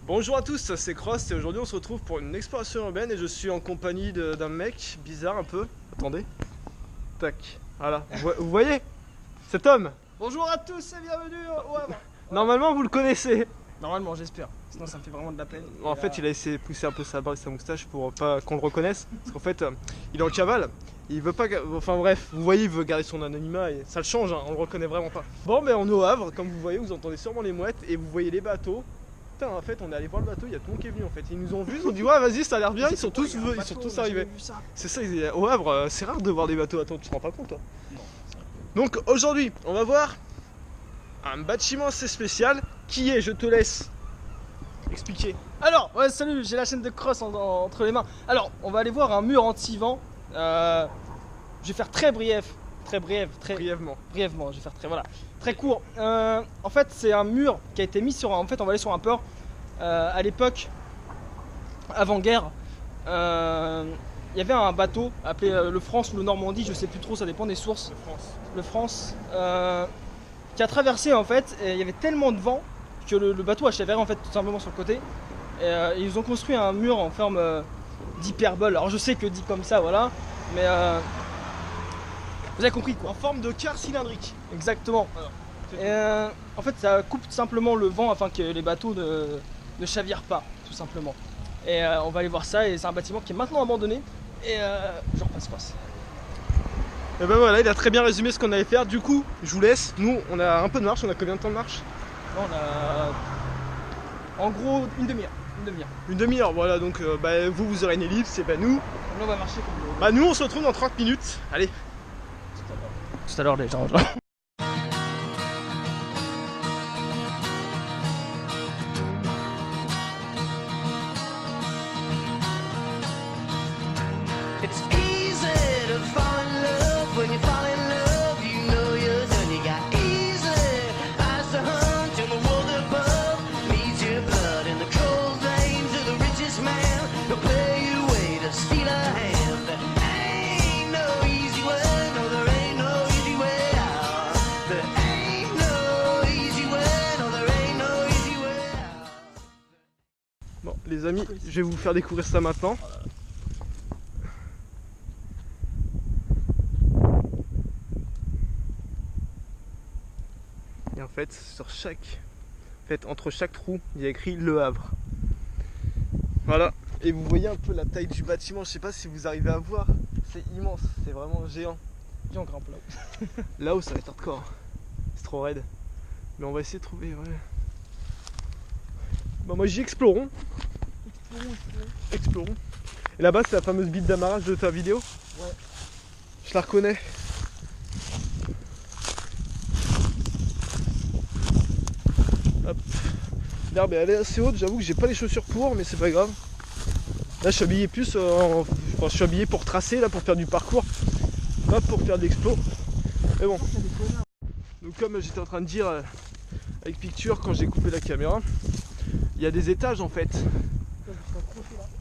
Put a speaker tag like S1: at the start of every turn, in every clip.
S1: Bonjour à tous, c'est Cross et aujourd'hui on se retrouve pour une exploration urbaine et je suis en compagnie d'un mec bizarre un peu. Attendez. Tac. Voilà. Vous voyez cet homme?
S2: Bonjour à tous et bienvenue au Havre.
S1: Normalement vous le connaissez.
S2: Normalement j'espère, sinon ça me fait vraiment de la peine.
S1: En fait il a essayé de pousser un peu sa barbe et sa moustache pour pas qu'on le reconnaisse. Parce qu'en fait il est en cavale. Il veut pas... Enfin bref, vous voyez il veut garder son anonymat et ça le change, hein, on le reconnaît vraiment pas. Bon mais on est au Havre, comme vous voyez, vous entendez sûrement les mouettes et vous voyez les bateaux. Putain, en fait on est allé voir le bateau, il y a tout le monde qui est venu en fait. Ils nous ont vus, ils ont dit ouais vas-y ça a l'air bien, ils sont tous arrivés. C'est ça, au Havre, c'est rare de voir des bateaux, attends tu te rends pas compte toi? Non. Donc aujourd'hui on va voir un bâtiment assez spécial qui est, je te laisse expliquer.
S2: Alors, ouais salut, j'ai la chaîne de Cross entre les mains. Alors, on va aller voir un mur anti-vent. Je vais faire très brièvement, je vais faire très court. En fait, c'est un mur qui a été mis sur. En fait, on va aller sur un port. À l'époque, avant-guerre, il y avait un bateau appelé le France ou le Normandie, je sais plus trop, ça dépend des sources. Le France, qui a traversé en fait. Et il y avait tellement de vent que le bateau a chaviré en fait tout simplement sur le côté. Et ils ont construit un mur en forme d'hyperbole. Alors je sais que dit comme ça, voilà, mais vous avez compris quoi.
S1: En forme de quart cylindrique.
S2: Exactement. Et en fait ça coupe simplement le vent afin que les bateaux ne chavirent pas, tout simplement. Et on va aller voir ça, et c'est un bâtiment qui est maintenant abandonné. Et je repasse.
S1: Et ben voilà, il a très bien résumé ce qu'on allait faire. Du coup, je vous laisse. Nous, on a un peu de marche. On a combien de temps de marche?
S2: On a en gros une demi-heure.
S1: Une demi-heure, voilà. Donc vous aurez une ellipse, et ben nous...
S2: Là, on va marcher comme
S1: Bah nous, on se retrouve dans 30 minutes. Allez.
S2: Tout à l'heure déjà.
S3: It's easy to fall in love when you fall in love. You know you're done. You got easy eyes to hunt in the world above. Needs your blood in the cold veins of the richest man. He'll pay you way to steal a hand. Ain't no easy way, no there ain't no easy way out. There ain't no easy way, no there ain't no easy way out.
S1: Bon, les amis, je vais vous faire découvrir ça maintenant. Et en fait, entre chaque trou, il y a écrit Le Havre. Voilà. Et vous voyez un peu la taille du bâtiment, je sais pas si vous arrivez à voir. C'est immense, c'est vraiment géant.
S2: Viens, on grimpe là-haut.
S1: Là-haut, ça va être hardcore. C'est trop raide. Mais on va essayer de trouver, ouais. Bah moi j'y explorons. Explorons. Et là-bas, c'est la fameuse bite d'amarrage de ta vidéo.
S2: Ouais.
S1: Je la reconnais. Hop. L'herbe elle est assez haute, j'avoue que j'ai pas les chaussures pour, mais c'est pas grave. Là je suis habillé plus je suis habillé pour tracer, là, pour faire du parcours, pas pour faire de l'explo. Mais bon. Donc comme j'étais en train de dire avec Picture quand j'ai coupé la caméra, il y a des étages en fait.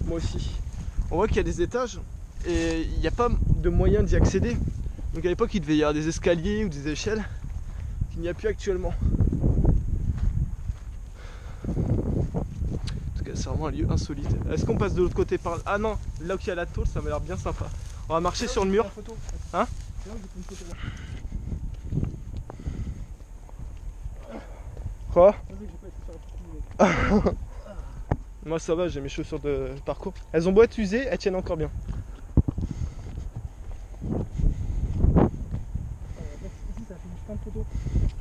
S1: Moi aussi. On voit qu'il y a des étages et il n'y a pas de moyen d'y accéder. Donc à l'époque il devait y avoir des escaliers ou des échelles qu'il n'y a plus actuellement. C'est vraiment un lieu insolite. Est-ce qu'on passe de l'autre côté par là? Ah non, là où il y a la tôle, ça m'a l'air bien sympa. On va marcher sur le mur. Hein? Quoi? Moi ça va, j'ai mes chaussures de parcours. Elles ont beau être usées, elles tiennent encore bien.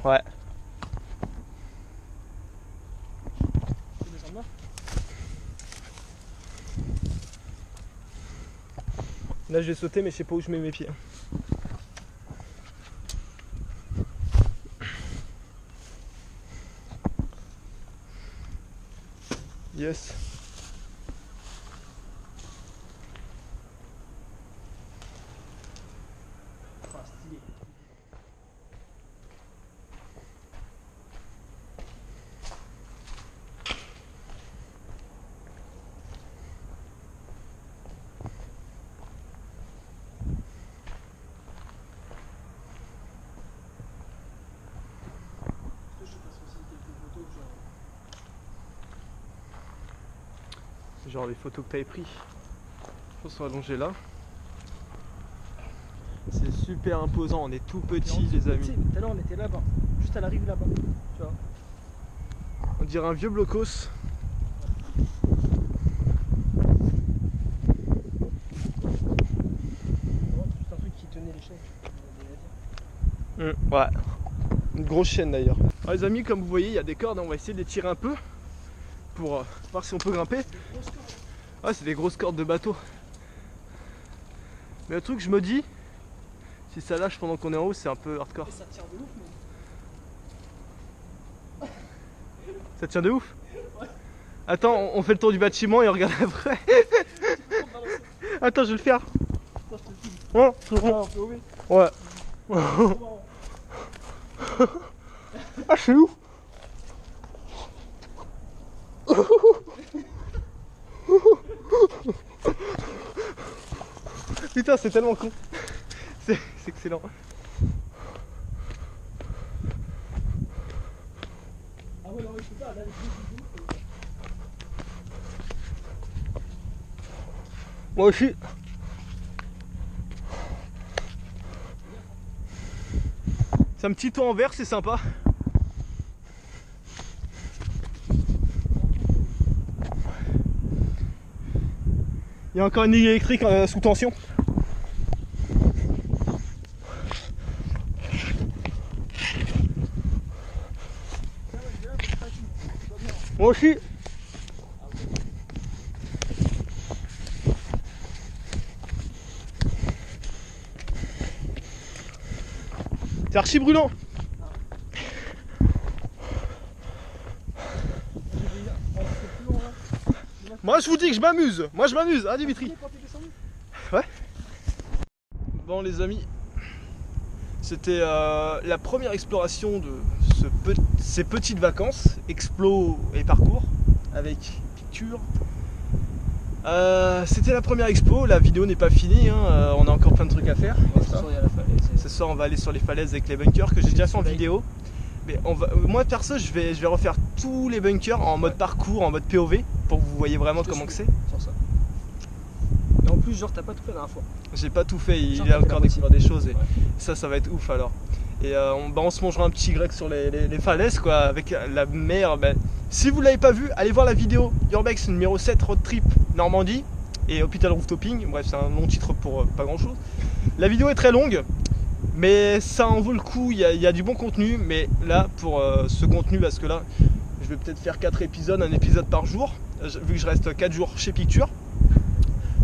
S1: Ouais. Là je vais sauter mais je sais pas où je mets mes pieds. Yes. Genre les photos que t'avais pris. Je pense qu'on va longer là. C'est super imposant, on est tout petits les amis.
S2: Tout à l'heure on était là-bas, juste à la rive là-bas. Tu vois.
S1: On dirait un vieux blocos.
S2: Juste un truc qui tenait les chaînes.
S1: Ouais. Une grosse chaîne d'ailleurs. Alors, les amis, comme vous voyez, il y a des cordes, on va essayer de les tirer un peu pour voir si on peut grimper. Ouais, c'est des grosses cordes de bateau. Mais le truc, je me dis, si ça lâche pendant qu'on est en haut, c'est un peu hardcore.
S2: Et ça tient de ouf, mais...
S1: Ça tient de ouf?
S2: Ouais.
S1: Attends, on fait le tour du bâtiment et on regarde après. Attends, je vais le faire.
S2: Attends, je te filme.
S1: Oh, c'est bon.
S2: On peut ouvrir.
S1: Ouais. Ah, c'est ouf. Putain, c'est tellement con. C'est excellent.
S2: Ah ouais, non, je peux pas, là,
S1: Moi aussi. C'est un petit toit en verre, c'est sympa. Il y a encore une ligne électrique sous tension. Moi aussi. C'est archi brûlant. Moi je vous dis que je m'amuse. Moi je m'amuse, hein Dimitri. Ouais. Bon les amis, c'était la première exploration de ces petites vacances, explo et parcours avec picture. C'était la première expo, la vidéo n'est pas finie, hein, on a encore plein de trucs à faire.
S2: Ce soir, il y a la falaise.
S1: Ce soir on va aller sur les falaises avec les bunkers que j'ai déjà fait en vidéo. Mais moi perso je vais refaire tous les bunkers en mode parcours, en mode POV pour que vous voyez vraiment comment que c'est.
S2: Sur ça. Et en plus, genre, t'as pas tout fait la dernière fois.
S1: J'ai pas tout fait, il
S2: Genre,
S1: y a
S2: t'as fait
S1: encore
S2: la
S1: découvert des choses et
S2: Ouais.
S1: ça va être ouf alors. Et on se mangera un petit grec sur les falaises quoi, avec la mer. Si vous l'avez pas vu, allez voir la vidéo Urbex numéro 7 Road Trip Normandie et Hôpital Rooftoping. Bref, c'est un long titre pour pas grand chose. La vidéo est très longue, mais ça en vaut le coup, il y a du bon contenu. Mais là, pour ce contenu, parce que là, je vais peut-être faire 4 épisodes, un épisode par jour, vu que je reste 4 jours chez Picture.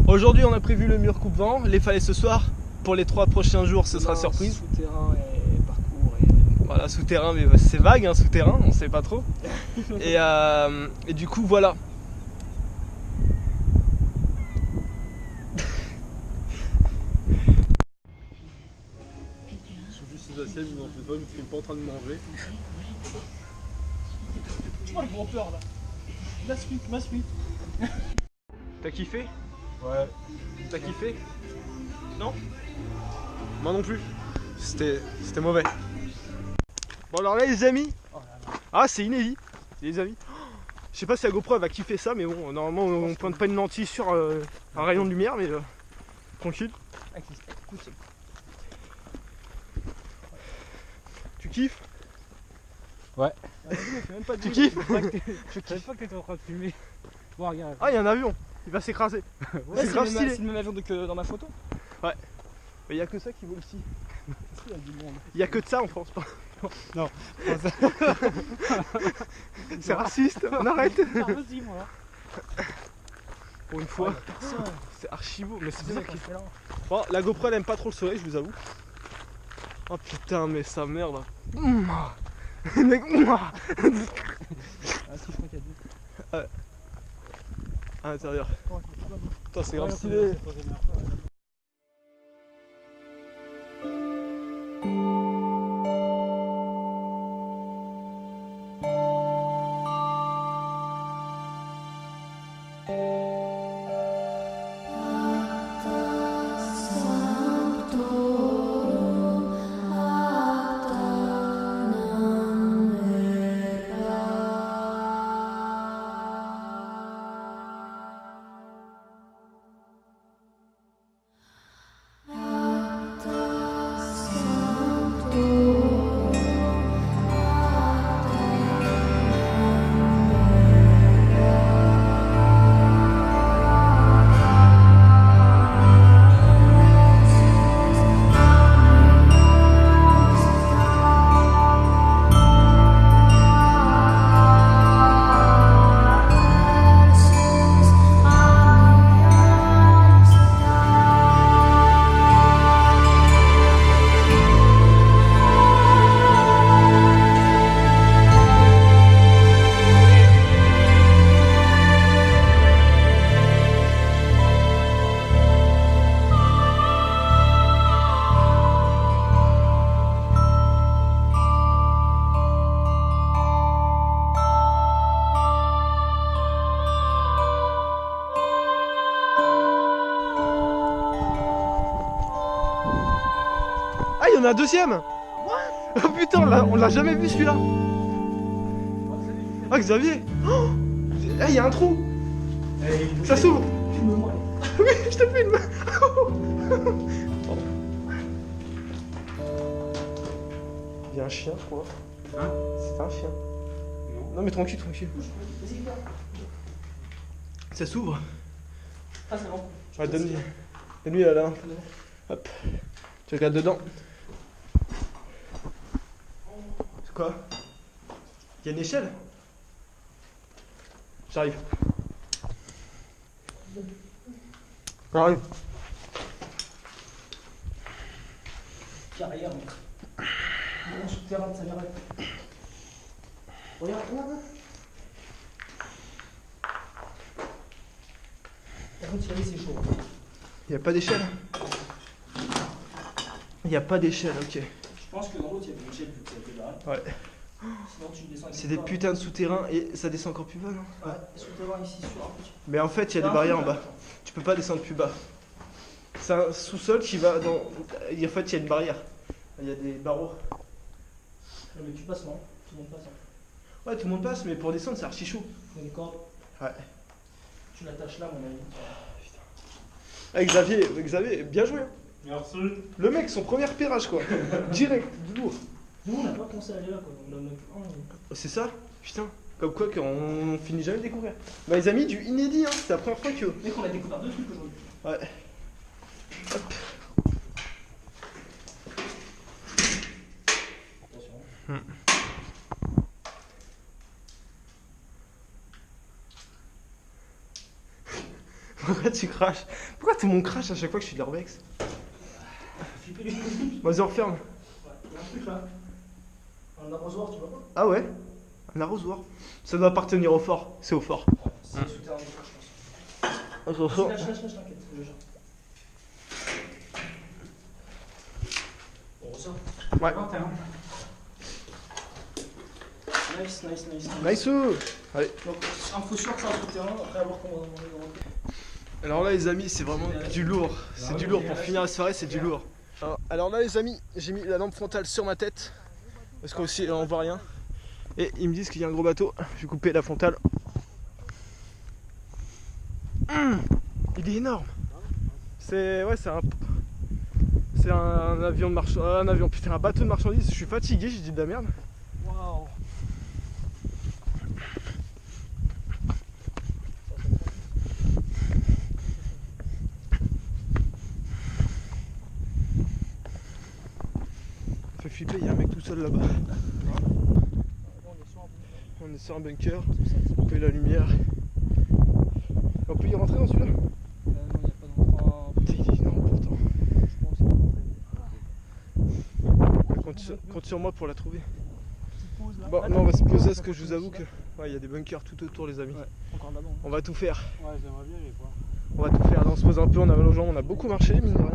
S1: Aujourd'hui, on a prévu le mur coupe-vent, les falaises ce soir. Pour les 3 prochains jours, ce sera surprise.
S2: Souterrain et parcours.
S1: Voilà, souterrain, mais c'est vague, hein, souterrain, on sait pas trop. Et du coup, voilà. Je suis juste ces assiettes, mais on fait pas, je suis pas en train de manger.
S2: Oh, le grand peur là. Ma suite.
S1: T'as kiffé?
S4: Ouais.
S1: T'as kiffé? Non? Moi non plus. C'était mauvais. Bon alors là les amis. Ah c'est inédit les amis. Je sais pas si la GoPro elle va kiffer ça mais bon normalement on pointe pas une lentille sur un rayon de lumière mais tranquille. Tu kiffes?
S4: Ouais.
S1: Tu kiffes?
S4: Je savais pas que t'étais en train de filmer. Bon, regarde.
S1: Ah il y a un avion, il va s'écraser.
S2: Ouais,
S1: c'est grave
S2: c'est
S1: stylé.
S2: le même avion que dans ma photo.
S1: Mais il y a que ça qui vaut le si.
S2: Il y a du monde.
S1: Il y a que de ça en France.
S4: Non.
S1: C'est raciste, on arrête.
S4: Vas-y, moi.
S1: Pour une fois, c'est archi beau, mais c'est bizarre qu'il fait là. Bon, la GoPro elle aime pas trop le soleil, je vous avoue. Oh putain, mais sa mère là. Mec,
S2: Ah si, je crois qu'il y a deux.
S1: à l'intérieur. Putain, c'est grave
S4: Ouais,
S1: stylé. y en a un deuxième. Oh putain, on l'a jamais vu celui-là. Ah Xavier. Oh, ah, il y a un trou. Ça s'ouvre. Oui, je te filme. Il y a un chien, je crois.
S4: Hein?
S1: C'est un chien. Non mais tranquille, tranquille. Ça s'ouvre.
S2: Ah, c'est bon.
S1: Ouais, donne-lui là. Hop. Tu regardes dedans. C'est quoi? Il y a une échelle? J'arrive. J'arrive.
S2: Carrière. Mon souterrain de sa mère. Regarde, regarde. Par contre, c'est chaud.
S1: Il n'y a pas d'échelle? Il n'y a pas d'échelle, ok.
S2: Je pense que dans l'autre, il y a une échelle vu que ça fait barré.
S1: Ouais.
S2: Sinon, tu descends.
S1: C'est des putains de souterrains et ça descend encore plus bas, non?
S2: Ouais, souterrain ici sur un petit.
S1: Mais en fait, il y a des barrières en bas. Tu peux pas descendre plus bas. C'est un sous-sol qui va dans. En fait, il y a une barrière. Il y a des barreaux.
S2: Non, mais tu passes, non? Tout le monde passe. Hein.
S1: Ouais, tout le monde passe, mais pour descendre, c'est archi chaud.
S2: Il y a des cordes.
S1: Ouais.
S2: Tu l'attaches là, mon ami.
S1: Avec Xavier, bien joué. Hein.
S4: Merci.
S1: Le mec, son premier repérage, quoi. Direct, du lourd.
S2: Nous, on n'a pas pensé à aller là, quoi. On en a plus un.
S1: C'est ça? Putain. Comme quoi qu'on finit jamais de découvrir. Bah, les amis, du inédit, hein. C'est la première fois que.
S2: Mec, on a découvert 2 trucs aujourd'hui.
S1: Ouais. Hop.
S2: Attention.
S1: Pourquoi tu craches? Pourquoi tout le monde crache à chaque fois que je suis de l'Orbex?
S2: Flipper lui.
S1: Vas-y, on referme.
S2: Ouais, il y a un truc là. Un arrosoir, tu vois pas?
S1: Ah ouais? Un arrosoir. Ça doit appartenir au fort. C'est au fort.
S2: C'est le souterrain de frère, je pense.
S1: Attention.
S2: Lâche, t'inquiète, je gère. On ressort.
S1: Ouais.
S2: Nice.
S1: Nice. Allez.
S2: Donc, info sûre que c'est un souterrain, après avoir qu'on va dans.
S1: Alors là les amis, c'est vraiment du lourd. C'est du lourd. Pour finir la soirée, c'est du lourd. Alors là les amis, j'ai mis la lampe frontale sur ma tête. Parce qu'aussi on voit rien. Et ils me disent qu'il y a un gros bateau. Je vais couper la frontale. Il est énorme. C'est un avion de un bateau de marchandises. Je suis fatigué, j'ai dit de la merde.
S2: Waouh.
S1: Ça fait flipper, il y a un mec tout seul là-bas. On est sur un bunker, on peut la lumière. On peut y rentrer dans celui-là?
S2: Non, il n'y a pas d'endroit.
S1: Putain, il est énorme pourtant.
S2: Je pense
S1: Compte sur moi pour la trouver.
S2: pause là.
S1: Bon, non, on va se poser parce que je vous avoue que. Ouais, il y a des bunkers tout autour, les amis.
S2: Ouais, encore là-bas.
S1: On va tout faire.
S4: Ouais, j'aimerais bien les voir.
S1: On va tout faire. Là, on se pose un peu, on a mal aux jambes, on a beaucoup marché, mine de rien.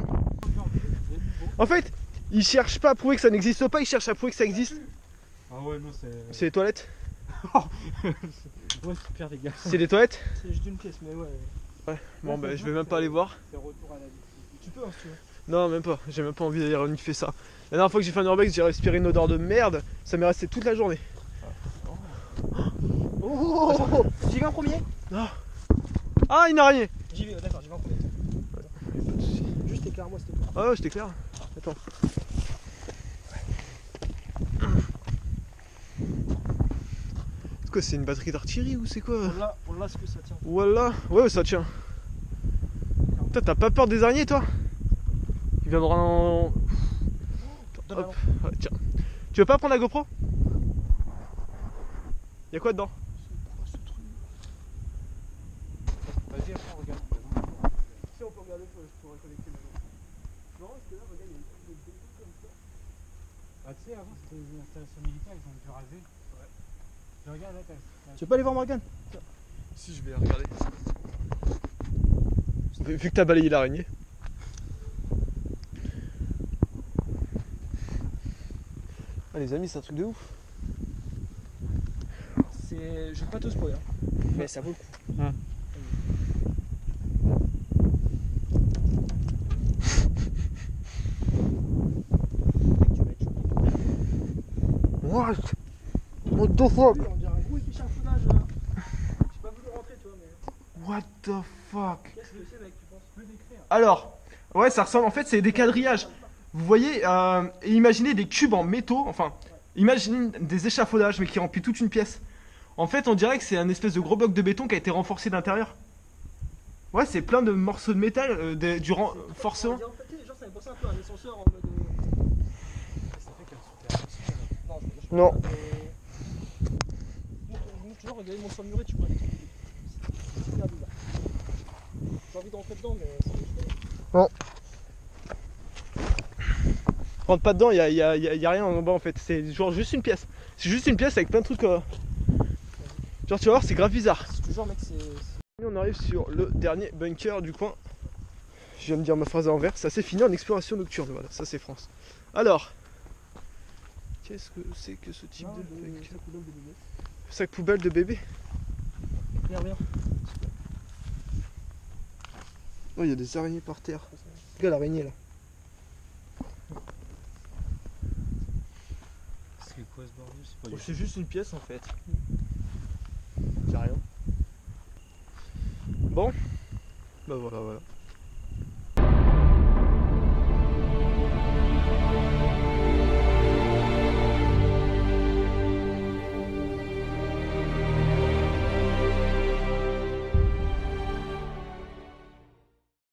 S1: En fait, ils cherchent pas à prouver que ça n'existe pas, ils cherchent à prouver que ça existe.
S4: Ah ouais, non, c'est.
S1: C'est les toilettes?
S4: Ouais, super, les gars.
S1: C'est les toilettes?
S2: C'est juste une pièce, mais ouais.
S1: Ouais. Bon, bah, je vais même pas aller voir.
S4: C'est retour à la vie.
S2: Tu peux, hein, si tu veux.
S1: Non, même pas. J'ai même pas envie d'aller renifler ça. La dernière fois que j'ai fait un urbex, j'ai respiré une odeur de merde. Ça m'est resté toute la journée.
S2: Oh, j'y vais en premier.
S1: Ah, une araignée!
S2: J'y vais, d'accord, j'y vais en premier.
S1: Pas de soucis.
S2: Juste éclaire-moi, s'il te plaît.
S1: Ah ouais, je t'éclaire. Attends. C'est quoi, c'est une batterie d'artillerie ou c'est quoi?
S2: On l'a, ce que ça tient.
S1: Voilà. Ouais, ça tient. Putain, t'as pas peur des araignées, toi? Il viendra en...
S2: Donne
S1: Hop. Ouais, tiens. Tu veux pas prendre la GoPro? Y'a quoi dedans?
S4: Vas-y, après, on regarde.
S1: Si on peut regarder, je pourrais connecter maintenant. Non, parce que là, regarde, il y a une petite déco comme ça.
S4: Ah, tu sais, avant, c'était une installation militaire, ils ont dû raser. Ouais. Je regarde là,
S2: Tu veux pas aller voir Morgane?
S1: Si, je vais regarder. Vu que t'as balayé l'araignée. Ah, les amis, c'est un truc de ouf.
S2: C'est. Je vais pas te spoiler, hein. Mais ça vaut le coup.
S4: Ah.
S1: What? What the fuck?
S2: On dirait un gros échafaudage. J'ai pas voulu rentrer, tu vois, mais.
S1: What the fuck?
S2: Qu'est-ce que c'est, mec, tu penses?
S1: Alors, ouais, ça ressemble, en fait, c'est des quadrillages. Vous voyez, imaginez des cubes en métaux, enfin, imaginez des échafaudages, mais qui remplissent toute une pièce. En fait, on dirait que c'est un espèce de gros bloc de béton qui a été renforcé d'intérieur. Ouais, c'est plein de morceaux de métal, forcément.
S2: En fait, genre, ça me pensait un peu à un ascenseur en mode.
S4: Ça fait qu'un souterrain.
S1: Non.
S2: Montre toujours, regardez mon sol muré, tu vois. C'est super bizarre. J'ai envie de rentrer dedans, mais c'est.
S1: Rentre pas dedans, y a rien en bas en fait. C'est genre juste une pièce. C'est juste une pièce avec plein de trucs. Genre, tu vas voir, c'est grave bizarre.
S2: Je te jure, mec, c'est.
S1: On arrive sur le dernier bunker du coin. Je viens de dire ma phrase à l'envers. Ça c'est fini en exploration nocturne. Voilà, ça c'est France. Alors, qu'est-ce que c'est que ce type de bunker? Sac poubelle de bébé.
S2: Regarde.
S1: Oh, il y a des araignées par terre. Regarde l'araignée là.
S4: C'est quoi ce bordel? C'est pas
S1: Oh,
S4: du
S1: c'est juste une pièce en fait. C'est rien. Bon, bah voilà.